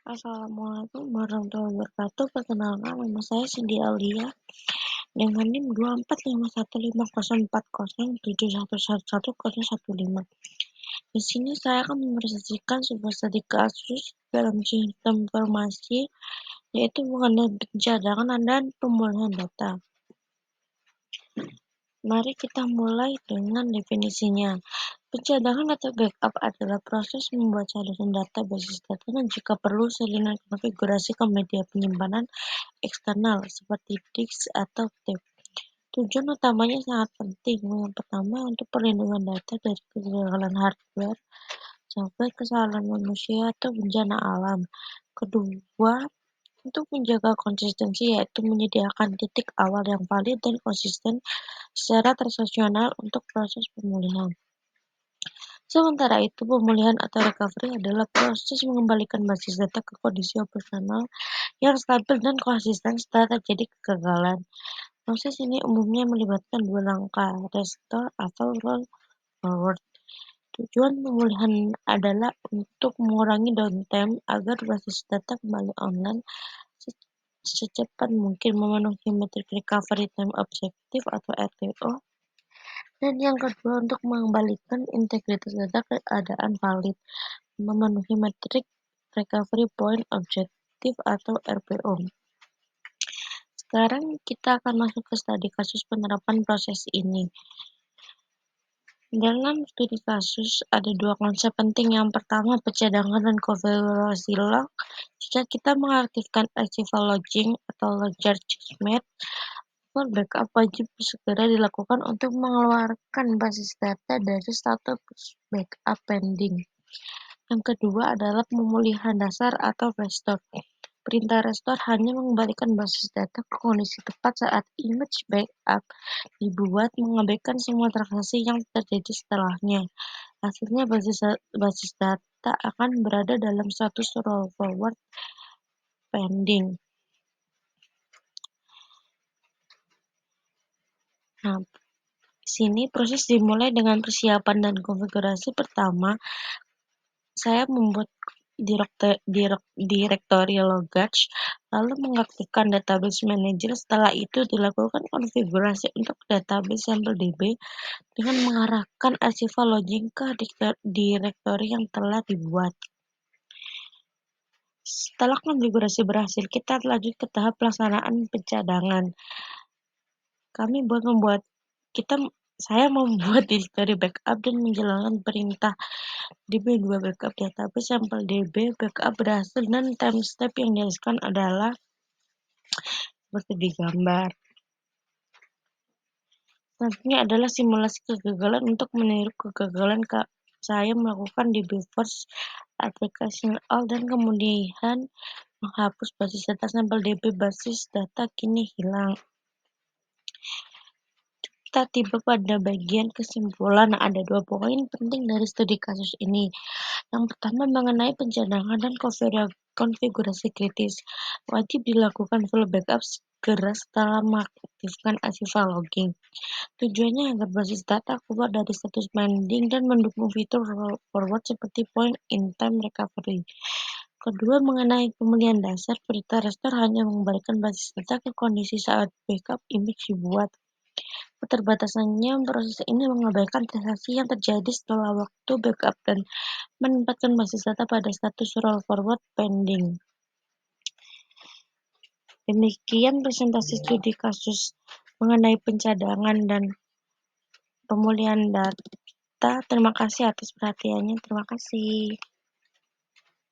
Assalamualaikum warahmatullahi wabarakatuh. Perkenalkan, nama saya Cindy Aulia dengan NIM 24515040711115. Di sini saya akan mempresentasikan sebuah studi kasus dalam sistem informasi, yaitu mengenai pencadangan dan pemulihan data. Mari kita mulai dengan definisinya. Pencadangan atau backup adalah proses membuat catatan data basis data dan jika perlu salinan konfigurasi ke media penyimpanan eksternal seperti disk atau tape. Tujuan utamanya sangat penting. Yang pertama, untuk perlindungan data dari kegagalan hardware, software, kesalahan manusia, atau bencana alam. Kedua, untuk menjaga konsistensi, yaitu menyediakan titik awal yang valid dan konsisten secara transaksional untuk proses pemulihan. Sementara itu, pemulihan atau recovery adalah proses mengembalikan basis data ke kondisi operasional yang stabil dan konsisten setelah terjadi kegagalan. Proses ini umumnya melibatkan dua langkah, restore atau roll forward. Tujuan pemulihan adalah untuk mengurangi downtime agar basis data kembali online secepat mungkin, memenuhi metrik recovery time objective atau RTO. Dan yang kedua, untuk mengembalikan integritas data ke keadaan valid, memenuhi metrik recovery point objective atau RPO. Sekarang kita akan masuk ke studi kasus penerapan proses ini. Dalam studi kasus ada dua konsep penting. Yang pertama, pencadangan dan konfigurasi log. Jika kita mengaktifkan archival logging atau logger judgment, backup wajib segera dilakukan untuk mengeluarkan basis data dari status backup pending. Yang kedua adalah pemulihan dasar atau restore. Perintah restore hanya mengembalikan basis data ke kondisi tepat saat image backup dibuat, mengabaikan semua transaksi yang terjadi setelahnya. Hasilnya basis data akan berada dalam status roll forward pending. Nah, sini proses dimulai dengan persiapan dan konfigurasi. Pertama, saya membuat direktori Logage, lalu mengaktifkan database manager. Setelah itu dilakukan konfigurasi untuk database sampel DB dengan mengarahkan archival logging ke direktori yang telah dibuat. Setelah konfigurasi berhasil, kita lanjut ke tahap pelaksanaan pencadangan. Saya membuat direktori backup dan menjalankan perintah db2 backup database sampel db backup berhasil, dan timestamp yang dihasilkan adalah seperti di gambar. Selanjutnya adalah simulasi kegagalan. Untuk meniru kegagalan, saya melakukan db force application all dan kemudian menghapus basis data sampel db. Basis data kini hilang. Kita tiba pada bagian kesimpulan. Ada dua poin penting dari studi kasus ini. Yang pertama, mengenai pencadangan dan konfigurasi kritis. Wajib dilakukan full backup segera setelah mengaktifkan archival logging. Tujuannya agar basis data keluar dari status pending dan mendukung fitur roll forward seperti point in time recovery. Kedua, mengenai pemulihan dasar, perintah restore hanya mengembalikan basis data ke kondisi saat backup image dibuat. Keterbatasannya, proses ini mengabaikan transaksi yang terjadi setelah waktu backup dan menempatkan basis data pada status roll forward pending. Demikian presentasi studi kasus mengenai pencadangan dan pemulihan data. Terima kasih atas perhatiannya. Terima kasih.